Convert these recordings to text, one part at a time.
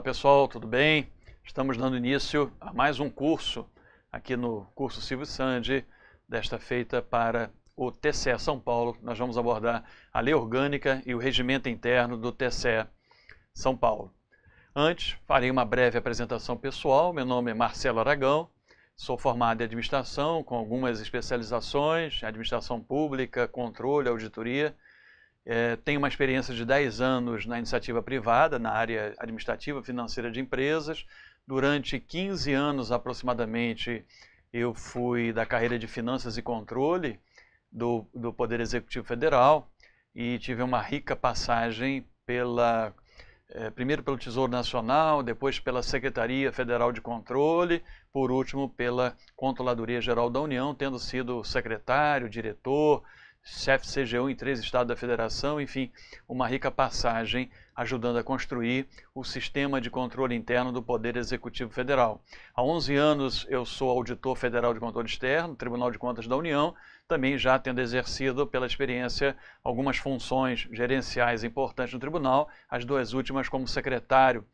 pessoal, tudo bem? Estamos dando início a mais um curso aqui no curso Silvio Sandi, desta feita para o TCE São Paulo. Nós vamos abordar a lei orgânica e o regimento interno do TCE São Paulo. Antes, farei uma breve apresentação pessoal. Meu nome é Marcelo Aragão, sou formado em administração com algumas especializações, administração pública, controle, auditoria. Tenho uma experiência de 10 anos na iniciativa privada, na área administrativa financeira de empresas. Durante 15 anos aproximadamente, eu fui da carreira de Finanças e Controle do Poder Executivo Federal e tive uma rica passagem primeiro pelo Tesouro Nacional, depois pela Secretaria Federal de Controle, por último pela Controladoria Geral da União, tendo sido secretário, diretor, chefe CGU em 3 estados da federação, enfim, uma rica passagem ajudando a construir o sistema de controle interno do Poder Executivo Federal. Há 11 anos eu sou auditor federal de controle externo, Tribunal de Contas da União, também já tendo exercido pela experiência algumas funções gerenciais importantes no tribunal, as 2 últimas como secretário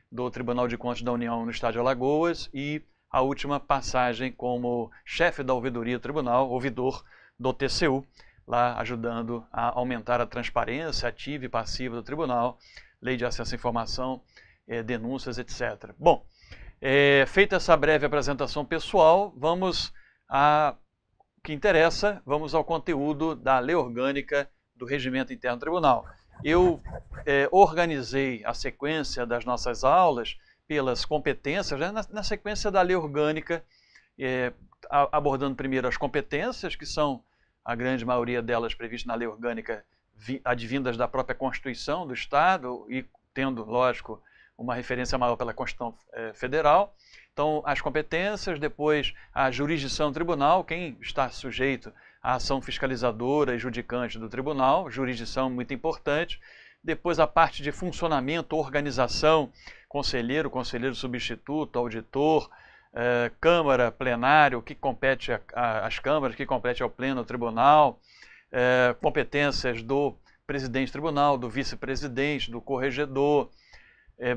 do Tribunal de Contas da União no estado de Alagoas e a última passagem como chefe da ouvidoria do tribunal, ouvidor do TCU, lá ajudando a aumentar a transparência ativa e passiva do tribunal, lei de acesso à informação, denúncias, etc. Bom, feita essa breve apresentação pessoal, vamos ao que interessa, vamos ao conteúdo da lei orgânica do regimento interno do tribunal. Eu organizei a sequência das nossas aulas pelas competências, na sequência da lei orgânica, abordando primeiro as competências, que são a grande maioria delas previstas na lei orgânica, advindas da própria Constituição do Estado e tendo, lógico, uma referência maior pela Constituição Federal. Então, as competências, depois a jurisdição do tribunal, quem está sujeito à ação fiscalizadora e judicante do tribunal, jurisdição muito importante. Depois a parte de funcionamento, organização, conselheiro substituto, auditor, Câmara, plenário, que compete às câmaras, que compete ao pleno do tribunal, competências do presidente do tribunal, do vice-presidente, do corregedor,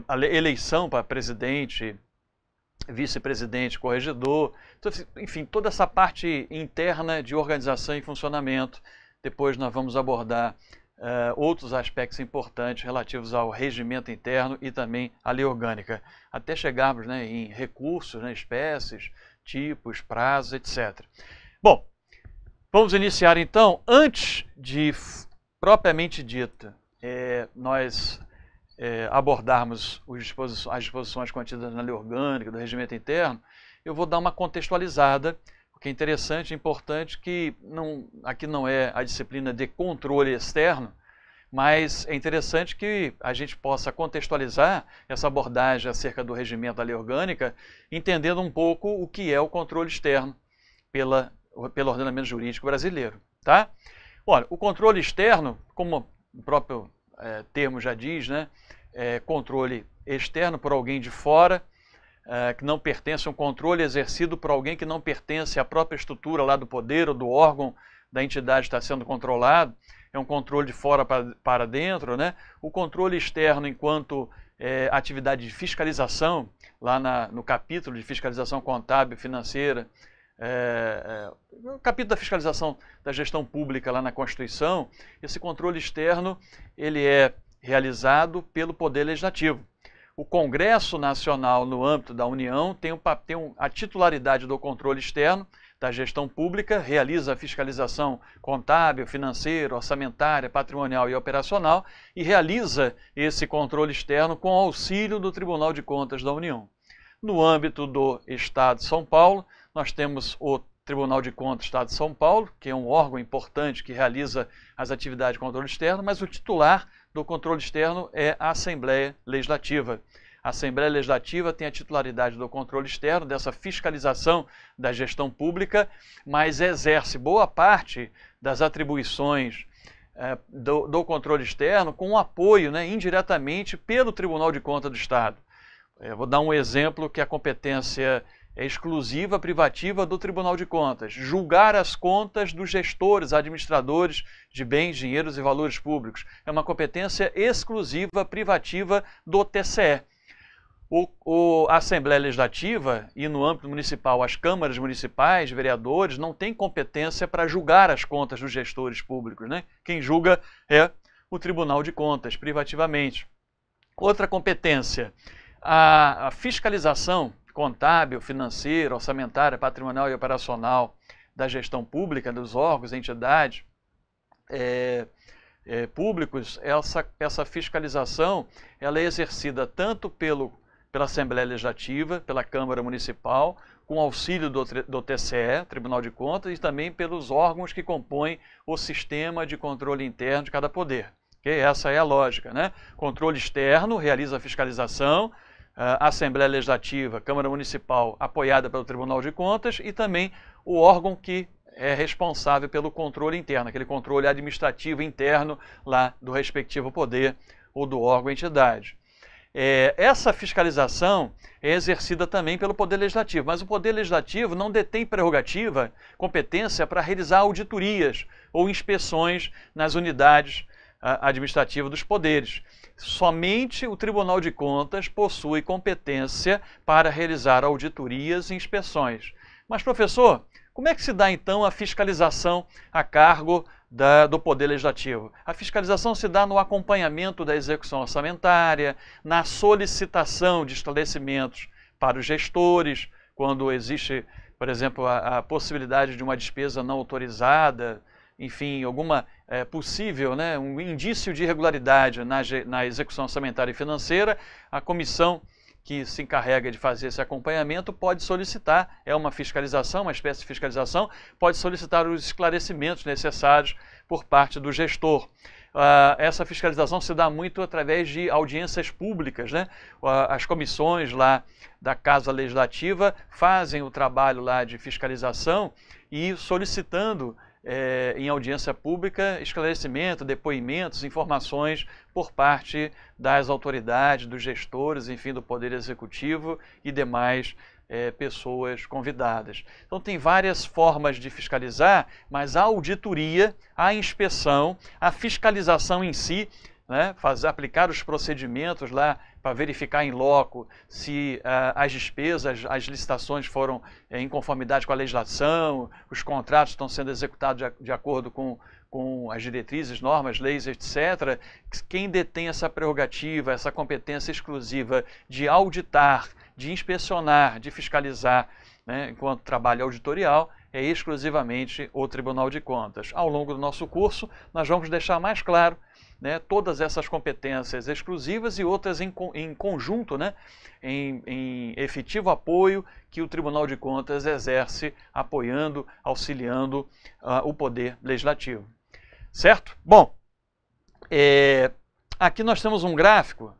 a eleição para presidente, vice-presidente, corregedor, então, enfim, toda essa parte interna de organização e funcionamento. Depois nós vamos abordar outros aspectos importantes relativos ao regimento interno e também à lei orgânica, até chegarmos em recursos, espécies, tipos, prazos, etc. Bom, vamos iniciar então. Antes de propriamente dita, nós abordarmos as disposições contidas na lei orgânica do regimento interno, eu vou dar uma contextualizada, porque é interessante e importante que aqui não é a disciplina de controle externo, mas é interessante que a gente possa contextualizar essa abordagem acerca do regimento da lei orgânica, entendendo um pouco o que é o controle externo pelo ordenamento jurídico brasileiro. Tá? Olha, o controle externo, como o próprio termo já diz, controle externo por alguém de fora, que não pertence a um controle exercido por alguém que não pertence à própria estrutura lá do poder ou do órgão da entidade que está sendo controlado, é um controle de fora para dentro. O controle externo enquanto atividade de fiscalização, lá no capítulo de fiscalização contábil e financeira, no capítulo da fiscalização da gestão pública lá na Constituição, esse controle externo ele é realizado pelo Poder Legislativo. O Congresso Nacional, no âmbito da União, tem a titularidade do controle externo da gestão pública, realiza a fiscalização contábil, financeira, orçamentária, patrimonial e operacional e realiza esse controle externo com auxílio do Tribunal de Contas da União. No âmbito do Estado de São Paulo, nós temos o Tribunal de Contas do Estado de São Paulo, que é um órgão importante que realiza as atividades de controle externo, mas o titular do controle externo é a Assembleia Legislativa. A Assembleia Legislativa tem a titularidade do controle externo, dessa fiscalização da gestão pública, mas exerce boa parte das atribuições do controle externo com o apoio, indiretamente, pelo Tribunal de Contas do Estado. Eu vou dar um exemplo que a competência exclusiva privativa do Tribunal de Contas, julgar as contas dos gestores, administradores de bens, dinheiros e valores públicos. É uma competência exclusiva privativa do TCE. A Assembleia Legislativa e no âmbito municipal as câmaras municipais, vereadores, não têm competência para julgar as contas dos gestores públicos, né? Quem julga é o Tribunal de Contas, privativamente. Outra competência, a fiscalização contábil, financeira, orçamentária, patrimonial e operacional da gestão pública, dos órgãos, entidades públicos, essa fiscalização ela é exercida tanto pela Assembleia Legislativa, pela Câmara Municipal, com auxílio do TCE, Tribunal de Contas, e também pelos órgãos que compõem o sistema de controle interno de cada poder. Okay? Essa é a lógica, né? Controle externo realiza a fiscalização, a Assembleia Legislativa, Câmara Municipal, apoiada pelo Tribunal de Contas, e também o órgão que é responsável pelo controle interno, aquele controle administrativo interno lá do respectivo poder ou do órgão ou entidade. Essa fiscalização é exercida também pelo Poder Legislativo, mas o Poder Legislativo não detém prerrogativa, competência para realizar auditorias ou inspeções nas unidades administrativas dos poderes. Somente o Tribunal de Contas possui competência para realizar auditorias e inspeções. Mas, professor, como é que se dá então a fiscalização a cargo do Poder Legislativo? A fiscalização se dá no acompanhamento da execução orçamentária, na solicitação de esclarecimentos para os gestores, quando existe, por exemplo, a possibilidade de uma despesa não autorizada, enfim, alguma possível, né, um indício de irregularidade na execução orçamentária e financeira, a comissão que se encarrega de fazer esse acompanhamento pode solicitar, é uma fiscalização, uma espécie de fiscalização, pode solicitar os esclarecimentos necessários por parte do gestor. Essa fiscalização se dá muito através de audiências públicas, né? As comissões lá da Casa Legislativa fazem o trabalho lá de fiscalização e solicitando em audiência pública esclarecimento, depoimentos, informações por parte das autoridades, dos gestores, enfim, do Poder Executivo e demais pessoas convidadas. Então tem várias formas de fiscalizar, mas a auditoria, a inspeção, a fiscalização em si, né, aplicar os procedimentos lá para verificar em loco se as despesas, as licitações foram em conformidade com a legislação, os contratos estão sendo executados de acordo com as diretrizes, normas, leis, etc. Quem detém essa prerrogativa, essa competência exclusiva de auditar, de inspecionar, de fiscalizar, né, enquanto trabalho auditorial, é exclusivamente o Tribunal de Contas. Ao longo do nosso curso, nós vamos deixar mais claro, né, todas essas competências exclusivas e outras em conjunto, né, em efetivo apoio que o Tribunal de Contas exerce, apoiando, auxiliando o Poder Legislativo. Certo? Bom, aqui nós temos um gráfico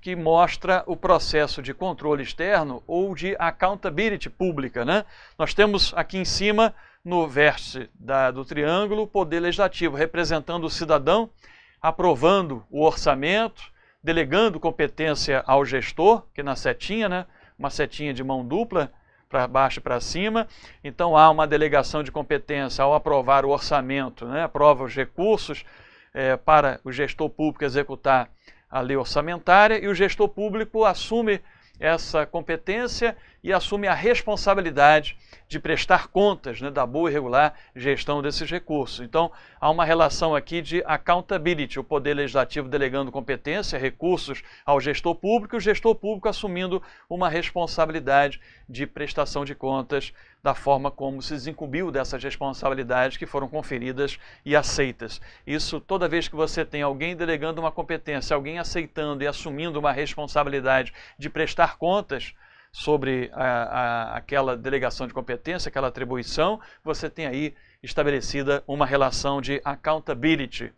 que mostra o processo de controle externo ou de accountability pública, né? Nós temos aqui em cima, no vértice do triângulo, o Poder Legislativo, representando o cidadão, aprovando o orçamento, delegando competência ao gestor, que na setinha, né, uma setinha de mão dupla, para baixo e para cima. Então há uma delegação de competência ao aprovar o orçamento, né, aprova os recursos para o gestor público executar a lei orçamentária, e o gestor público assume essa competência e assume a responsabilidade de prestar contas, né, da boa e regular gestão desses recursos. Então, há uma relação aqui de accountability, o Poder Legislativo delegando competência, recursos ao gestor público, e o gestor público assumindo uma responsabilidade de prestação de contas da forma como se desincumbiu dessas responsabilidades que foram conferidas e aceitas. Isso, toda vez que você tem alguém delegando uma competência, alguém aceitando e assumindo uma responsabilidade de prestar contas sobre aquela delegação de competência, aquela atribuição, você tem aí estabelecida uma relação de accountability.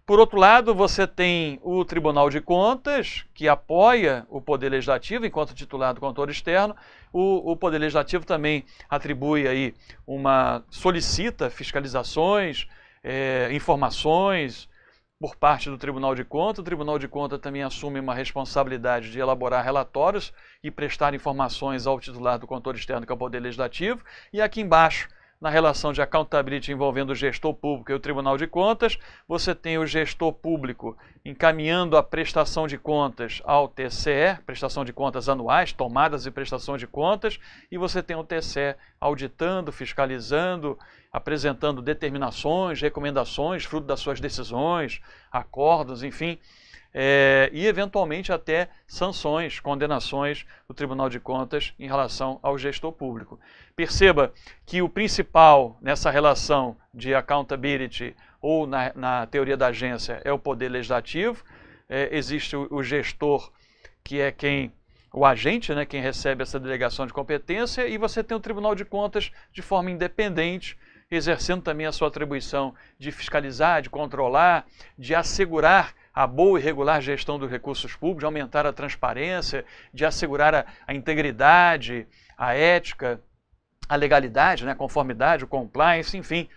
Por outro lado, você tem o Tribunal de Contas, que apoia o Poder Legislativo enquanto titular do controle externo. O Poder Legislativo também atribui aí solicita fiscalizações, informações por parte do Tribunal de Contas. O Tribunal de Contas também assume uma responsabilidade de elaborar relatórios e prestar informações ao titular do controle externo, que é o Poder Legislativo. E aqui embaixo, na relação de accountability envolvendo o gestor público e o Tribunal de Contas, você tem o gestor público encaminhando a prestação de contas ao TCE, prestação de contas anuais, tomadas e prestação de contas, e você tem o TCE auditando, fiscalizando, apresentando determinações, recomendações, fruto das suas decisões, acordos, enfim, e eventualmente até sanções, condenações do Tribunal de Contas em relação ao gestor público. Perceba que o principal nessa relação de accountability ou na teoria da agência é o poder legislativo. Existe o gestor, que é o agente, né, quem recebe essa delegação de competência, e você tem o Tribunal de Contas de forma independente, exercendo também a sua atribuição de fiscalizar, de controlar, de assegurar a boa e regular gestão dos recursos públicos, de aumentar a transparência, de assegurar a integridade, a ética, a legalidade, né, a conformidade, o compliance, enfim.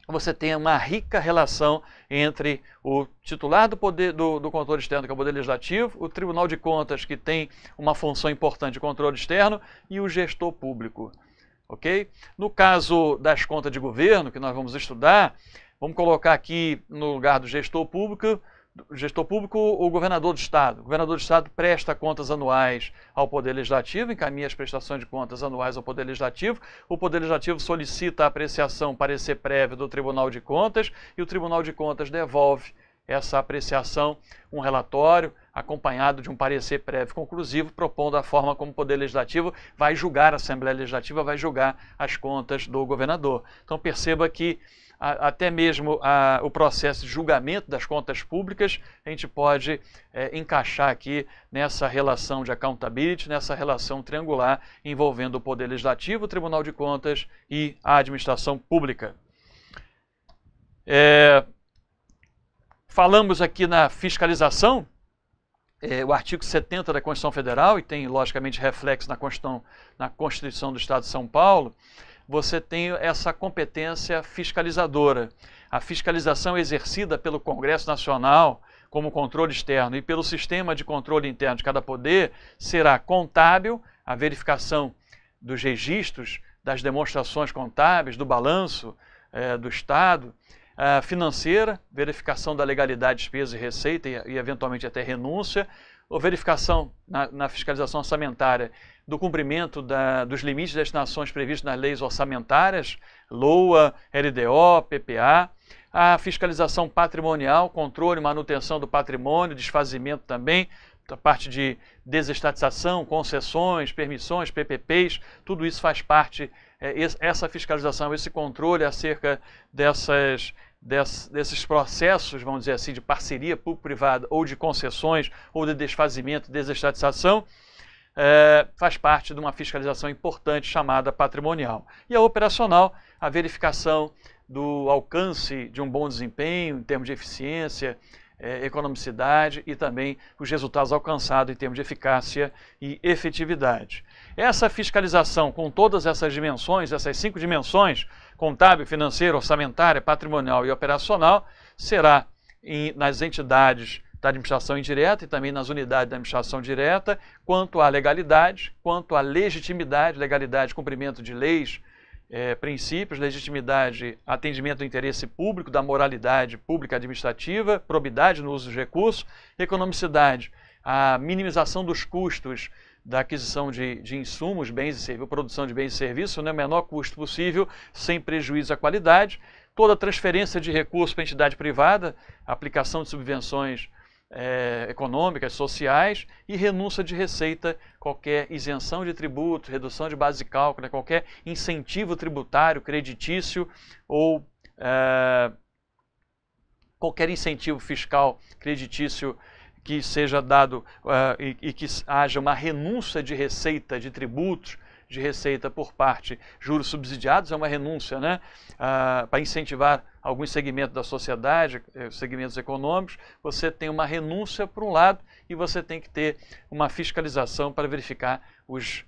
Você tem uma rica relação entre o titular do poder do controle externo, que é o Poder Legislativo, o Tribunal de Contas, que tem uma função importante de controle externo, e o gestor público. Okay? No caso das contas de governo, que nós vamos estudar, vamos colocar aqui no lugar do gestor público, o governador do Estado. O governador do Estado presta contas anuais ao Poder Legislativo, encaminha as prestações de contas anuais ao Poder Legislativo. O Poder Legislativo solicita a apreciação, parecer prévio do Tribunal de Contas, e o Tribunal de Contas devolve essa apreciação, um relatório acompanhado de um parecer prévio conclusivo, propondo a forma como o Poder Legislativo vai julgar, a Assembleia Legislativa vai julgar as contas do governador. Então perceba que até mesmo o processo de julgamento das contas públicas, a gente pode encaixar aqui nessa relação de accountability, nessa relação triangular envolvendo o Poder Legislativo, o Tribunal de Contas e a administração pública. Falamos aqui na fiscalização, o artigo 70 da Constituição Federal, e tem logicamente reflexo na Constituição do Estado de São Paulo. Você tem essa competência fiscalizadora. A fiscalização exercida pelo Congresso Nacional como controle externo e pelo sistema de controle interno de cada poder será contábil, a verificação dos registros, das demonstrações contábeis, do balanço do Estado, financeira, verificação da legalidade, despesa e receita e eventualmente até renúncia, ou verificação na fiscalização orçamentária do cumprimento dos limites de destinações previstos nas leis orçamentárias, LOA, LDO, PPA, a fiscalização patrimonial, controle e manutenção do patrimônio, desfazimento também, a parte de desestatização, concessões, permissões, PPPs, tudo isso faz parte, essa fiscalização, esse controle acerca desses processos, vamos dizer assim, de parceria público-privada ou de concessões ou de desfazimento, desestatização, faz parte de uma fiscalização importante chamada patrimonial. E a operacional, a verificação do alcance de um bom desempenho em termos de eficiência, economicidade e também os resultados alcançados em termos de eficácia e efetividade. Essa fiscalização com todas essas dimensões, essas 5 dimensões, contábil, financeira, orçamentária, patrimonial e operacional, será nas entidades da administração indireta e também nas unidades da administração direta, quanto à legalidade, quanto à legitimidade, legalidade, cumprimento de leis, princípios, legitimidade, atendimento do interesse público, da moralidade pública administrativa, probidade no uso dos recursos, economicidade, a minimização dos custos da aquisição de insumos, bens e serviços, produção de bens e serviços, no menor custo possível, sem prejuízo à qualidade, toda transferência de recursos para a entidade privada, aplicação de subvenções econômicas, sociais e renúncia de receita, qualquer isenção de tributo, redução de base de cálculo, qualquer incentivo tributário, creditício ou qualquer incentivo fiscal, creditício que seja dado e que haja uma renúncia de receita, de tributos, de receita por parte, juros subsidiados, é uma renúncia, né, para incentivar alguns segmentos da sociedade, segmentos econômicos, você tem uma renúncia por um lado e você tem que ter uma fiscalização para verificar os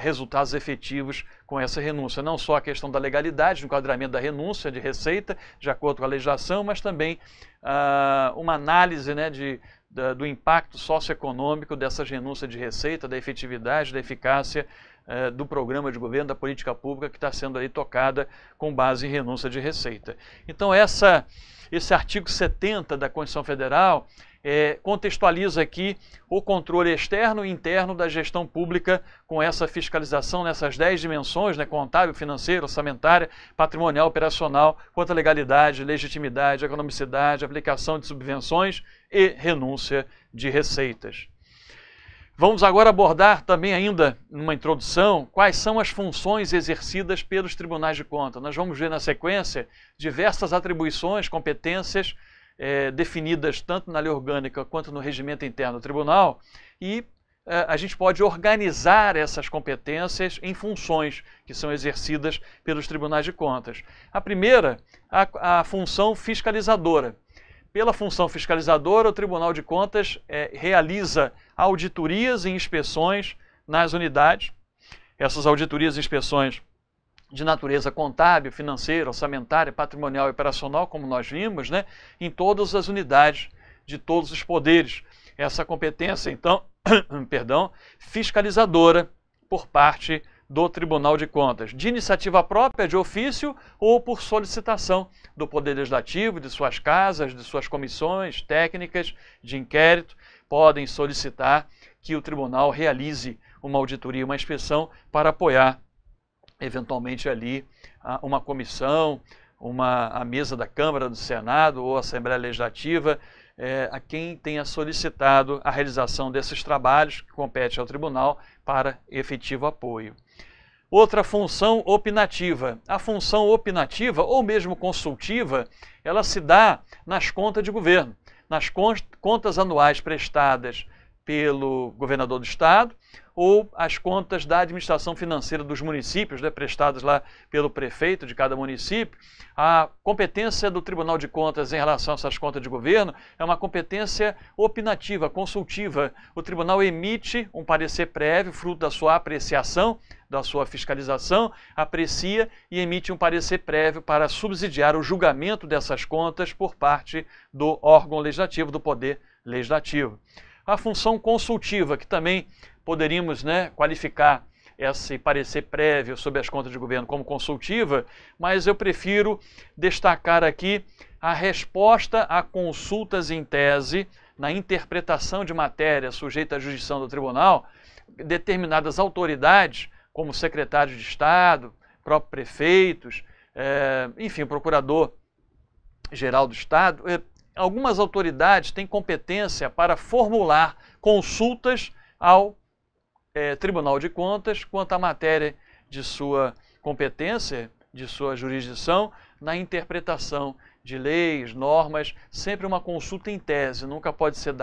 resultados efetivos com essa renúncia. Não só a questão da legalidade, do enquadramento da renúncia de receita, de acordo com a legislação, mas também uma análise, né, do impacto socioeconômico dessas renúncias de receita, da efetividade, da eficácia do programa de governo, da política pública que está sendo aí tocada com base em renúncia de receita. Então esse artigo 70 da Constituição Federal contextualiza aqui o controle externo e interno da gestão pública com essa fiscalização nessas 10 dimensões, né, contábil, financeira, orçamentária, patrimonial, operacional, quanto à legalidade, legitimidade, economicidade, aplicação de subvenções e renúncia de receitas. Vamos agora abordar também ainda, numa introdução, quais são as funções exercidas pelos tribunais de contas. Nós vamos ver na sequência diversas atribuições, competências definidas tanto na lei orgânica quanto no regimento interno do tribunal, e a gente pode organizar essas competências em funções que são exercidas pelos tribunais de contas. A primeira, a função fiscalizadora. Pela função fiscalizadora, o Tribunal de Contas realiza auditorias e inspeções nas unidades. Essas auditorias e inspeções de natureza contábil, financeira, orçamentária, patrimonial e operacional, como nós vimos, né, em todas as unidades de todos os poderes. Essa competência, então, fiscalizadora por parte do Tribunal de Contas, de iniciativa própria, de ofício ou por solicitação do Poder Legislativo, de suas casas, de suas comissões técnicas de inquérito, podem solicitar que o tribunal realize uma auditoria, uma inspeção para apoiar eventualmente ali uma comissão, a mesa da Câmara, do Senado ou Assembleia Legislativa, a quem tenha solicitado a realização desses trabalhos que compete ao tribunal para efetivo apoio. Outra função opinativa. A função opinativa, ou mesmo consultiva, ela se dá nas contas de governo, nas contas anuais prestadas pelo governador do estado, ou as contas da administração financeira dos municípios, né, prestadas lá pelo prefeito de cada município. A competência do Tribunal de Contas em relação a essas contas de governo é uma competência opinativa, consultiva. O tribunal emite um parecer prévio, fruto da sua apreciação, da sua fiscalização, aprecia e emite um parecer prévio para subsidiar o julgamento dessas contas por parte do órgão legislativo, do Poder Legislativo. A função consultiva, que também poderíamos, né, qualificar esse parecer prévio sobre as contas de governo como consultiva, mas eu prefiro destacar aqui a resposta a consultas em tese, na interpretação de matéria sujeita à jurisdição do tribunal, determinadas autoridades, como secretários de Estado, próprios prefeitos, enfim, procurador-geral do Estado. Algumas autoridades têm competência para formular consultas ao Tribunal de Contas quanto à matéria de sua competência, de sua jurisdição, na interpretação de leis, normas, sempre uma consulta em tese, nunca pode ser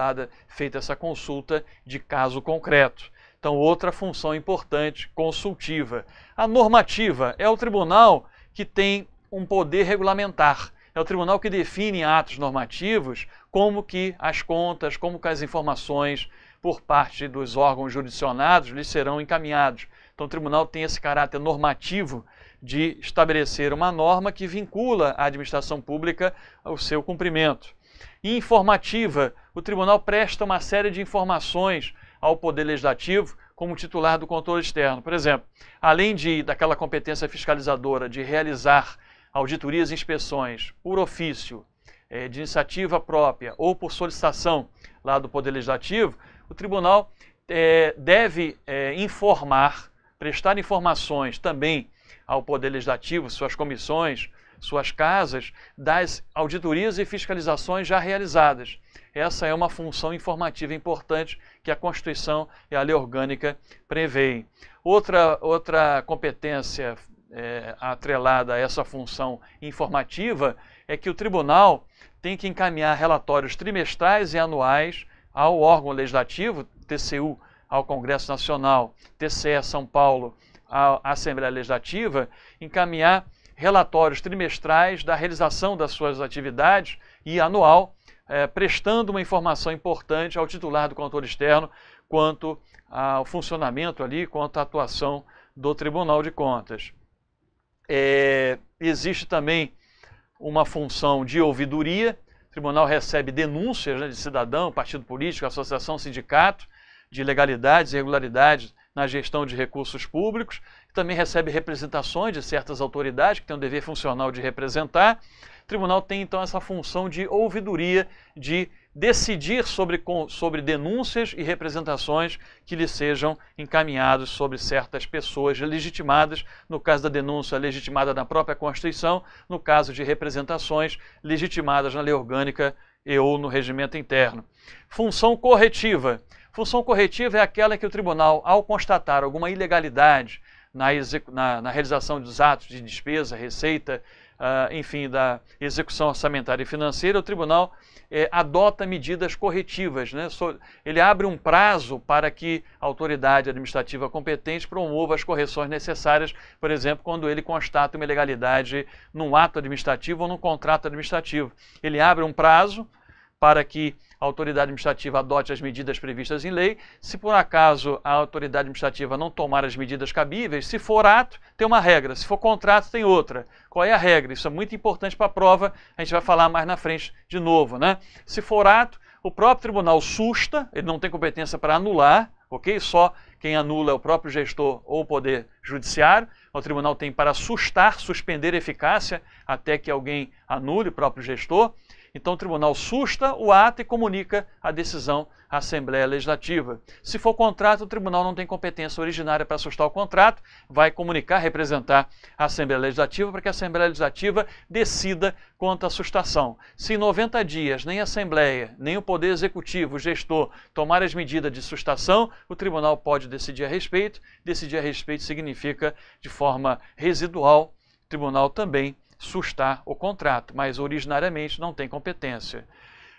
feita essa consulta de caso concreto. Então, outra função importante, consultiva. A normativa é o tribunal que tem um poder regulamentar. É o tribunal que define em atos normativos como que as contas, como que as informações por parte dos órgãos jurisdicionados lhes serão encaminhados. Então o tribunal tem esse caráter normativo de estabelecer uma norma que vincula a administração pública ao seu cumprimento. E informativa, o tribunal presta uma série de informações ao Poder Legislativo como titular do controle externo. Por exemplo, além daquela competência fiscalizadora de realizar auditorias e inspeções por ofício, de iniciativa própria ou por solicitação lá do Poder Legislativo, o tribunal deve prestar informações também ao Poder Legislativo, suas comissões, suas casas, das auditorias e fiscalizações já realizadas. Essa é uma função informativa importante que a Constituição e a Lei Orgânica prevêem. Outra competência atrelada a essa função informativa é que o tribunal tem que encaminhar relatórios trimestrais e anuais ao órgão legislativo, TCU ao Congresso Nacional, TCE São Paulo à Assembleia Legislativa, encaminhar relatórios trimestrais da realização das suas atividades e anual, prestando uma informação importante ao titular do controle externo quanto ao funcionamento ali, quanto à atuação do Tribunal de Contas. Existe também uma função de ouvidoria. O tribunal recebe denúncias, né, de cidadão, partido político, associação, sindicato, de ilegalidades e irregularidades na gestão de recursos públicos, também recebe representações de certas autoridades que têm um dever funcional de representar. O tribunal tem então essa função de ouvidoria, de decidir sobre denúncias e representações que lhe sejam encaminhados sobre certas pessoas legitimadas, no caso da denúncia legitimada na própria Constituição, no caso de representações legitimadas na lei orgânica e ou no regimento interno. Função corretiva. Função corretiva é aquela que o tribunal, ao constatar alguma ilegalidade na realização dos atos de despesa, receita, enfim, da execução orçamentária e financeira, o tribunal adota medidas corretivas, né? Ele abre um prazo para que a autoridade administrativa competente promova as correções necessárias, por exemplo, quando ele constata uma ilegalidade num ato administrativo ou num contrato administrativo. Ele abre um prazo para que a autoridade administrativa adote as medidas previstas em lei. Se por acaso a autoridade administrativa não tomar as medidas cabíveis, se for ato, tem uma regra, se for contrato, tem outra. Qual é a regra? Isso é muito importante para a prova, a gente vai falar mais na frente de novo, né? Se for ato, o próprio tribunal susta, ele não tem competência para anular, ok? Só quem anula é o próprio gestor ou o Poder Judiciário. O tribunal tem para sustar, suspender a eficácia até que alguém anule o próprio gestor. Então o tribunal susta o ato e comunica a decisão à Assembleia Legislativa. Se for contrato, o tribunal não tem competência originária para sustar o contrato, vai comunicar, representar a Assembleia Legislativa para que a Assembleia Legislativa decida quanto à sustação. Se em 90 dias nem a Assembleia, nem o Poder Executivo, o gestor, tomar as medidas de sustação, o tribunal pode decidir a respeito. Decidir a respeito significa, de forma residual, o tribunal também sustar o contrato, mas originariamente não tem competência.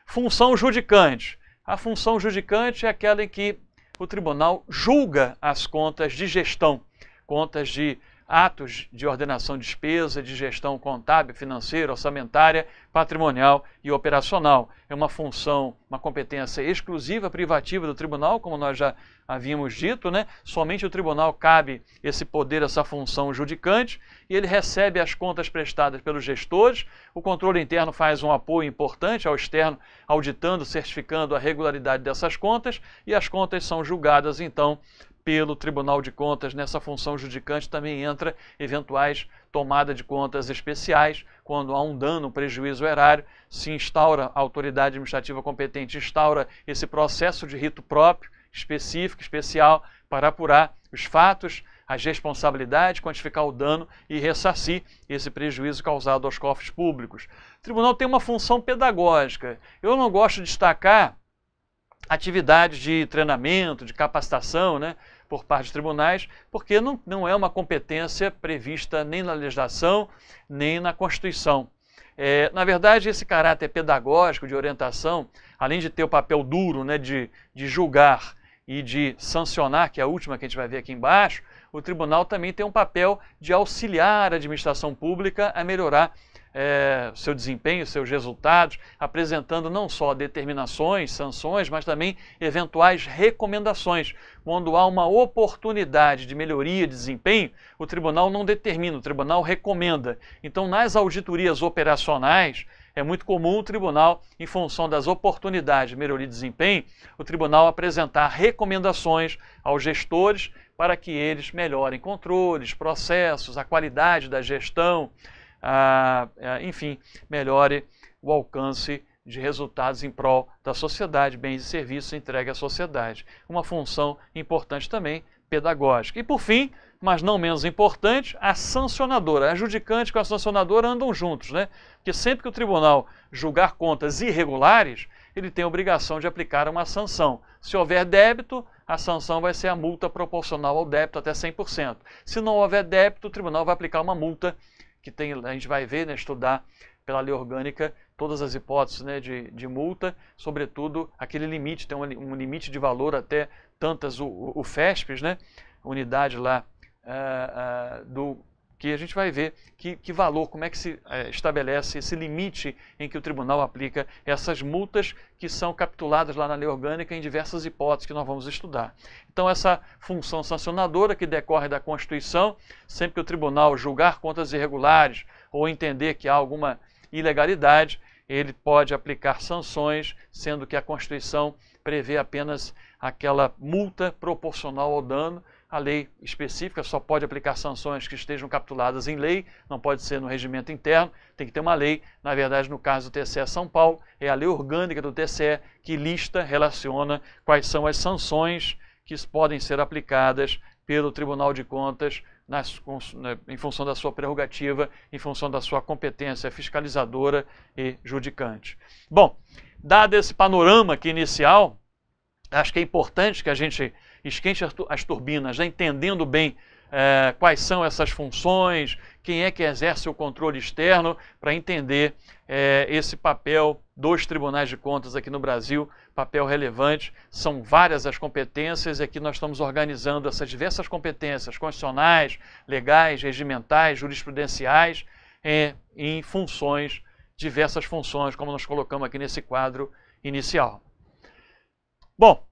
Função judicante. A função judicante é aquela em que o tribunal julga as contas de gestão, contas de atos de ordenação de despesa, de gestão contábil, financeira, orçamentária, patrimonial e operacional. É uma função, uma competência exclusiva, privativa do tribunal, como nós já havíamos dito, né? Somente o tribunal cabe esse poder, essa função judicante, e ele recebe as contas prestadas pelos gestores. O controle interno faz um apoio importante ao externo, auditando, certificando a regularidade dessas contas, e as contas são julgadas, então, pelo Tribunal de Contas. Nessa função judicante também entra eventuais tomadas de contas especiais, quando há um dano, um prejuízo erário, se instaura, a autoridade administrativa competente instaura esse processo de rito próprio, específico, especial, para apurar os fatos, as responsabilidades, quantificar o dano e ressarcir esse prejuízo causado aos cofres públicos. O tribunal tem uma função pedagógica. Eu não gosto de destacar atividades de treinamento, de capacitação, né, por parte dos tribunais, porque não é uma competência prevista nem na legislação, nem na Constituição. Na verdade, esse caráter pedagógico de orientação, além de ter o papel duro, né, de julgar e de sancionar, que é a última que a gente vai ver aqui embaixo, o tribunal também tem um papel de auxiliar a administração pública a melhorar seu desempenho, seus resultados, apresentando não só determinações, sanções, mas também eventuais recomendações. Quando há uma oportunidade de melhoria de desempenho, o tribunal não determina, o tribunal recomenda. Então, nas auditorias operacionais, é muito comum o tribunal, em função das oportunidades de melhoria de desempenho, o tribunal apresentar recomendações aos gestores para que eles melhorem controles, processos, a qualidade da gestão, enfim, melhore o alcance de resultados em prol da sociedade, bens e serviços entregue à sociedade. Uma função importante também, pedagógica. E por fim, mas não menos importante, a sancionadora. A judicante com a sancionadora andam juntos, né? Porque sempre que o tribunal julgar contas irregulares, ele tem a obrigação de aplicar uma sanção. Se houver débito, a sanção vai ser a multa proporcional ao débito até 100%. Se não houver débito, o tribunal vai aplicar uma multa que a gente vai ver, né, estudar pela lei orgânica todas as hipóteses, né, de multa, sobretudo aquele limite, tem um limite de valor até tantas, o FESPES, né, unidade lá que a gente vai ver que valor, como é que se estabelece esse limite em que o tribunal aplica essas multas que são capituladas lá na lei orgânica em diversas hipóteses que nós vamos estudar. Então essa função sancionadora que decorre da Constituição, sempre que o tribunal julgar contas irregulares ou entender que há alguma ilegalidade, ele pode aplicar sanções, sendo que a Constituição prevê apenas aquela multa proporcional ao dano, a lei específica só pode aplicar sanções que estejam capituladas em lei, não pode ser no regimento interno, tem que ter uma lei. Na verdade, no caso do TCE São Paulo, é a lei orgânica do TCE que lista, relaciona quais são as sanções que podem ser aplicadas pelo Tribunal de Contas em função da sua prerrogativa, em função da sua competência fiscalizadora e judicante. Bom, dado esse panorama aqui inicial, acho que é importante que a gente esquente as turbinas, já entendendo bem quais são essas funções, quem é que exerce o controle externo, para entender esse papel dos tribunais de contas aqui no Brasil, papel relevante. São várias as competências e aqui nós estamos organizando essas diversas competências constitucionais, legais, regimentais, jurisprudenciais, em funções, diversas funções, como nós colocamos aqui nesse quadro inicial. Bom,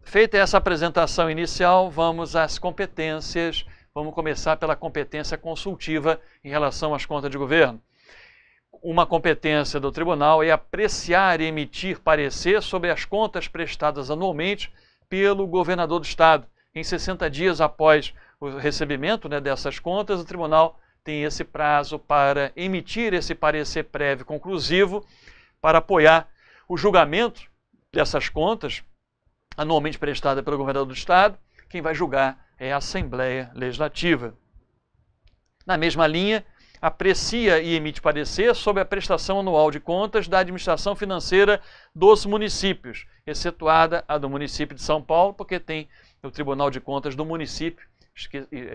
feita essa apresentação inicial, vamos às competências. Vamos começar pela competência consultiva em relação às contas de governo. Uma competência do tribunal é apreciar e emitir parecer sobre as contas prestadas anualmente pelo governador do estado. Em 60 dias após o recebimento dessas contas, o tribunal tem esse prazo para emitir esse parecer prévio conclusivo para apoiar o julgamento dessas contas anualmente prestada pelo governador do estado. Quem vai julgar é a Assembleia Legislativa. Na mesma linha, aprecia e emite parecer sobre a prestação anual de contas da administração financeira dos municípios, excetuada a do município de São Paulo, porque tem o Tribunal de Contas do município,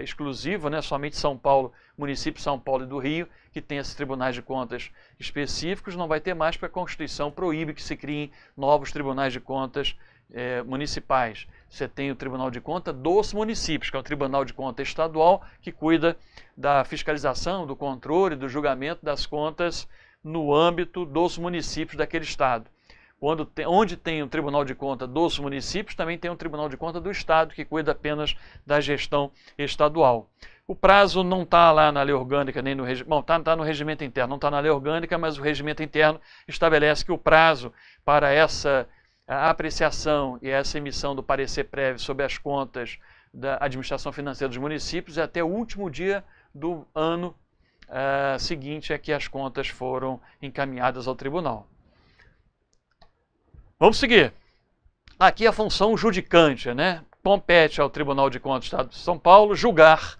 exclusivo, somente São Paulo, município de São Paulo e do Rio, que tem esses tribunais de contas específicos. Não vai ter mais, porque a Constituição proíbe que se criem novos tribunais de contas municipais. Você tem o Tribunal de Contas dos municípios, que é o Tribunal de Contas estadual, que cuida da fiscalização, do controle, do julgamento das contas no âmbito dos municípios daquele estado. Onde tem o Tribunal de Contas dos municípios, também tem o Tribunal de Contas do estado, que cuida apenas da gestão estadual. O prazo não está lá na lei orgânica, nem no regimento. Bom, está no regimento interno, não está na lei orgânica, mas o regimento interno estabelece que o prazo para essa apreciação e essa emissão do parecer prévio sobre as contas da administração financeira dos municípios é até o último dia do ano seguinte a que as contas foram encaminhadas ao tribunal. Vamos seguir. Aqui a função judicante, compete ao Tribunal de Contas do Estado de São Paulo julgar,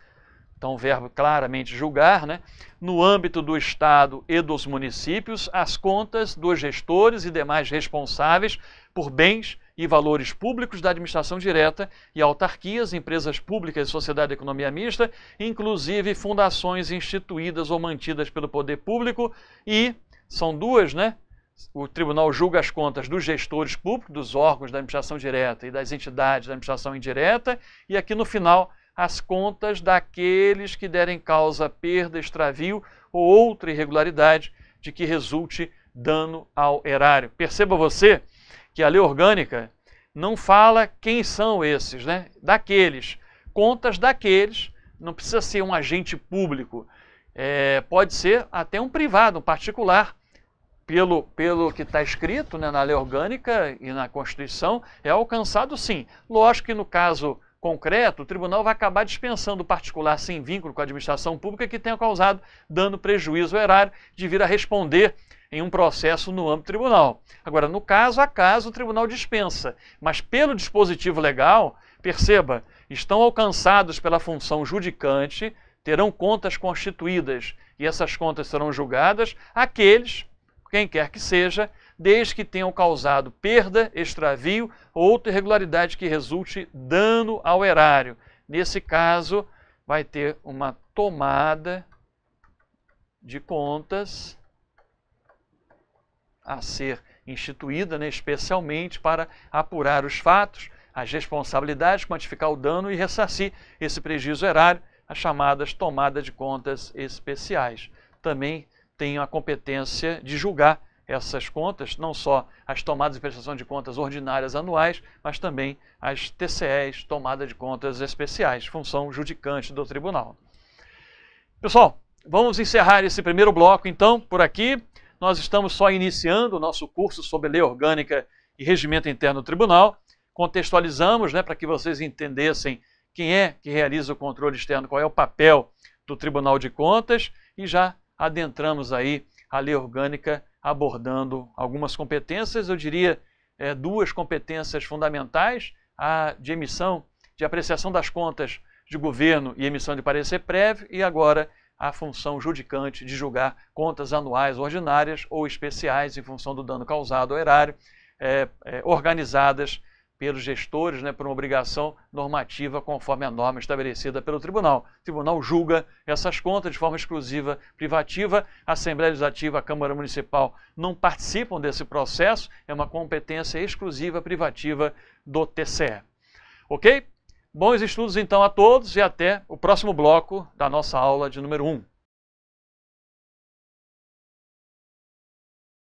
então o verbo claramente julgar, no âmbito do Estado e dos municípios, as contas dos gestores e demais responsáveis por bens e valores públicos da administração direta e autarquias, empresas públicas e sociedade de economia mista, inclusive fundações instituídas ou mantidas pelo poder público, e são duas, O tribunal julga as contas dos gestores públicos, dos órgãos da administração direta e das entidades da administração indireta, e aqui no final as contas daqueles que derem causa, perda, extravio ou outra irregularidade de que resulte dano ao erário. Perceba você que a lei orgânica não fala quem são esses, daqueles. Contas daqueles, não precisa ser um agente público, pode ser até um privado, um particular. Pelo que está escrito na lei orgânica e na Constituição, é alcançado sim. Lógico que no caso concreto, o tribunal vai acabar dispensando o particular sem vínculo com a administração pública que tenha causado dano, prejuízo ao erário, de vir a responder em um processo no âmbito tribunal. Agora, no caso a caso, o tribunal dispensa, mas pelo dispositivo legal, perceba, estão alcançados pela função judicante, terão contas constituídas e essas contas serão julgadas aqueles, quem quer que seja, desde que tenham causado perda, extravio ou outra irregularidade que resulte dano ao erário. Nesse caso, vai ter uma tomada de contas a ser instituída, especialmente para apurar os fatos, as responsabilidades, quantificar o dano e ressarcir esse prejuízo erário, as chamadas tomadas de contas especiais. Também tem a competência de julgar essas contas, não só as tomadas de prestação de contas ordinárias anuais, mas também as TCEs, tomada de contas especiais, função judicante do tribunal. Pessoal, vamos encerrar esse primeiro bloco então por aqui. Nós estamos só iniciando o nosso curso sobre lei orgânica e regimento interno do tribunal. Contextualizamos, para que vocês entendessem quem é que realiza o controle externo, qual é o papel do Tribunal de Contas, e já adentramos aí a lei orgânica abordando algumas competências, eu diria duas competências fundamentais, a de emissão, de apreciação das contas de governo e emissão de parecer prévio, e agora a função judicante de julgar contas anuais ordinárias ou especiais em função do dano causado ao erário, organizadas pelos gestores, por uma obrigação normativa conforme a norma estabelecida pelo tribunal. O tribunal julga essas contas de forma exclusiva privativa, a Assembleia Legislativa, a Câmara Municipal não participam desse processo, é uma competência exclusiva privativa do TCE. Ok? Bons estudos então a todos e até o próximo bloco da nossa aula de número 1.